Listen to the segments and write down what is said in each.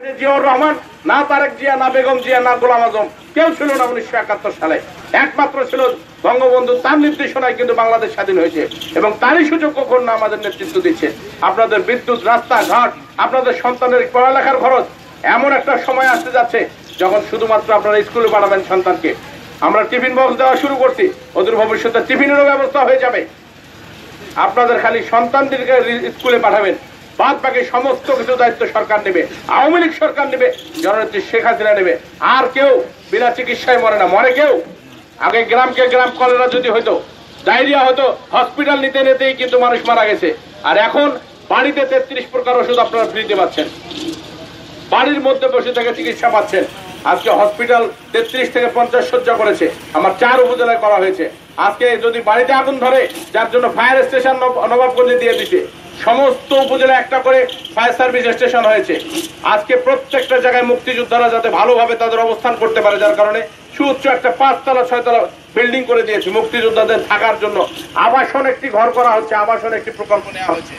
জিয়াউর রহমান, না তারেক জিয়া, না বেগম জিয়া, না গোলাম আজম, কেউ ছিল না 1971 সালে। একমাত্র ছিল বঙ্গবন্ধু। তার নির্দেশনায় কিন্তু বাংলাদেশ স্বাধীন হয়েছে এবং তারই সুযোগ কখন না আমাদের নেতৃত্ব দিচ্ছে। আপনাদের বিদ্যুৎ, রাস্তাঘাট, আপনাদের সন্তানের পড়ালেখার খরচ এমন একটা সময় আসতে যাচ্ছে যখন শুধুমাত্র আপনারা স্কুলে পাঠাবেন সন্তানকে। আমরা টিফিন বক্স দেওয়া শুরু করছি, অদূর ভবিষ্যতে টিফিনেরও ব্যবস্থা হয়ে যাবে। আপনাদের খালি সন্তানদেরকে স্কুলে পাঠাবেন, বাদ বাকি সমস্ত কিছু দায়িত্ব সরকার নেবে। আওয়ামী লীগ সরকার নেবে, জননেত্রী শেখ হাসিনা নেবে। আর কেউ বিনা চিকিৎসায় মরে না, মরে কেউ। আগে গ্রামকে গ্রাম কলেরা যদি হইতো, ডায়রিয়া হতো, হসপিটাল নিতে নিতেই কিন্তু মানুষ মারা গেছে। আর এখন বাড়িতে 33 প্রকার ওষুধ আপনারা ফ্রিতে পাচ্ছেন, বাড়ির মধ্যে বসে থেকে চিকিৎসা পাচ্ছেন। আজকে হসপিটাল 33 থেকে 50 শয্যা করেছে, আমার 4 উপজেলায় করা হয়েছে। আজকে যদি বাড়িতে আগুন ধরে, যার জন্য ফায়ার স্টেশন নবাবগঞ্জে দিয়ে দিছে, সমস্ত উপজেলা একটা করে ফায়ার সার্ভিস স্টেশন হয়েছে। আজকে প্রত্যেকটা জায়গায় মুক্তিযোদ্ধারা যাতে ভালোভাবে তাদের অবস্থান করতে পারে, যার কারণে সুউচ্চ একটা 5 তলা 6 তলা বিল্ডিং করে দিয়েছে মুক্তিযোদ্ধাদের থাকার জন্য। আবাসন একটি ঘর করা হচ্ছে, আবাসন একটি প্রকল্প নেওয়া হয়েছে।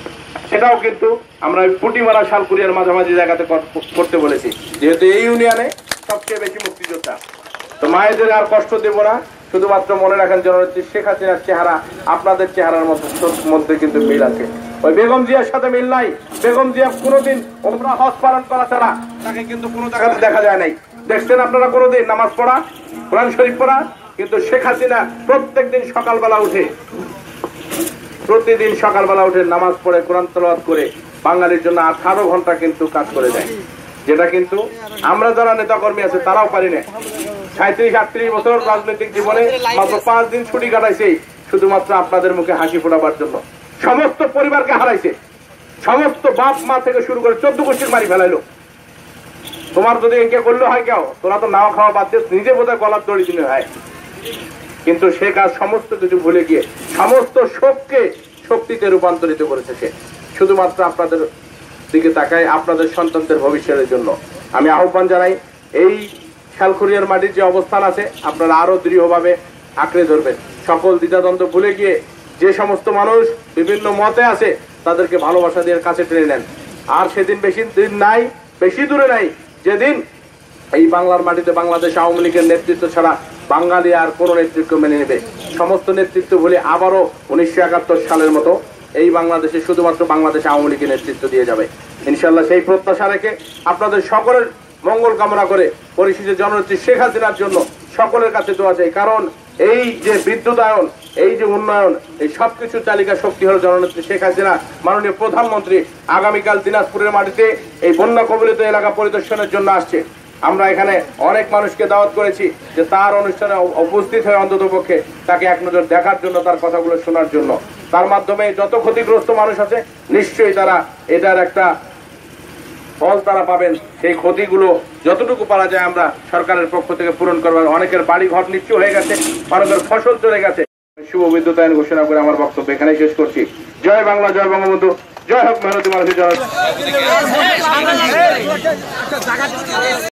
সেটাও কিন্তু আমরা পুটিমারা শালকুড়িয়ার মাঝামাঝি জায়গাতে করতে বলেছি, যেহেতু এই ইউনিয়নে সবচেয়ে বেশি মুক্তিযোদ্ধা। তো মায়েদের আর কষ্ট দেব না, শুধুমাত্র মনে রাখেন জননেত্রী শেখ হাসিনার চেহারা আপনাদের চেহারার মধ্যে কিন্তু মিল আছে। ওই বেগম জিয়ার সাথে মিল নাই। বেগম জিয়া কোনোদিন ওমরা হজ পালন করা ছাড়া তাকে কিন্তু কোনো জায়গাতে দেখা যায় নাই। দেখছেন আপনারা কোনোদিন নামাজ পড়া, কোরআন শরীফ পড়া? কিন্তু শেখ হাসিনা প্রত্যেকদিন সকালবেলা উঠে, প্রতিদিন সকালবেলা উঠে নামাজ পড়ে, কোরআন তেলাওয়াত করে বাঙালির জন্য 18 ঘন্টা কিন্তু কাজ করে দেয়, যেটা কিন্তু আমরা যারা নেতাকর্মী আছে তারাও পারি না। 37-38 বছর রাজনৈতিক জীবনে মাত্র 5 দিন ছুটি কাটাইছে শুধুমাত্র আপনাদের মুখে হাসি ফোটাবার জন্য। সমস্ত পরিবারকে হারাইছে, সমস্ত বাপ মা থেকে শুরু করে 14 গোষ্ঠীর মারি ফেলাইলো। তোমার যদি একে করলে হয় কেউ, তোরা তো নাও খাওয়া বাদ দিয়ে নিজে বোধহয় গলার দড়ি দিলে হয়। কিন্তু সে কাজ সমস্ত কিছু ভুলে গিয়ে সমস্ত শোককে শক্তিতে রূপান্তরিত করেছে সে, শুধুমাত্র আপনাদের দিকে তাকায়, আপনাদের সন্তানদের ভবিষ্যতের জন্য। আমি আহ্বান জানাই, এই শালকুড়িয়ার মাটির যে অবস্থান আছে আপনারা আরো দৃঢ়ভাবে আঁকড়ে ধরবেন। সকল দ্বিধাদ্বন্দ্ব ভুলে গিয়ে যে সমস্ত মানুষ বিভিন্ন মতে আছে তাদেরকে ভালোবাসা দিয়ে কাছে টেনে নেন। আর সেদিন বেশি দিন নাই, বেশি দূরে নাই, যেদিন এই বাংলার মাটিতে বাংলাদেশ আওয়ামী লীগের নেতৃত্ব ছাড়া বাঙালি আর কোন নেতৃত্ব মেনে নেবে। সমস্ত নেতৃত্ব ভুলে আবারও 1971 সালের মতো এই বাংলাদেশে শুধুমাত্র বাংলাদেশ আওয়ামী লীগের নেতৃত্ব দিয়ে যাবে ইনশাল্লাহ। সেই প্রত্যাশা রেখে আপনাদের সকলের মঙ্গল কামনা করে পরিশেষে জননেত্রী শেখ হাসিনার জন্য সকলের কাছে দোয়া চাই। কারণ এই যে বিদ্যুতায়ন, এই যে উন্নয়ন, এই সবকিছু চালিকা শক্তি হল জননেত্রী শেখ হাসিনা মাননীয় প্রধানমন্ত্রী। আগামীকাল দিনাজপুরের মাটিতে এই বন্যা কবলিত এলাকা পরিদর্শনের জন্য আসছে। আমরা এখানে অনেক মানুষকে দাওয়াত করেছি যে তার অনুষ্ঠানে উপস্থিত হয়ে অন্তত পক্ষে তাকে এক নজর দেখার জন্য, তার কথাগুলো শোনার জন্য। তার মাধ্যমে যত ক্ষতিগ্রস্ত মানুষ আছে নিশ্চয়ই তারা এটার একটা ফল তারা পাবেন। সেই ক্ষতিগুলো যতটুকু পারা যায় আমরা সরকারের পক্ষ থেকে পূরণ করবার। অনেকের বাড়ি ঘর নিচু হয়ে গেছে, অনেকের ফসল চলে গেছে। শুভ বিদ্যুতায়ন ঘোষণা করে আমার বক্তব্য এখানে শেষ করছি। জয় বাংলা, জয় বঙ্গবন্ধু, জয় হোক মেহনতি মানুষের জয়।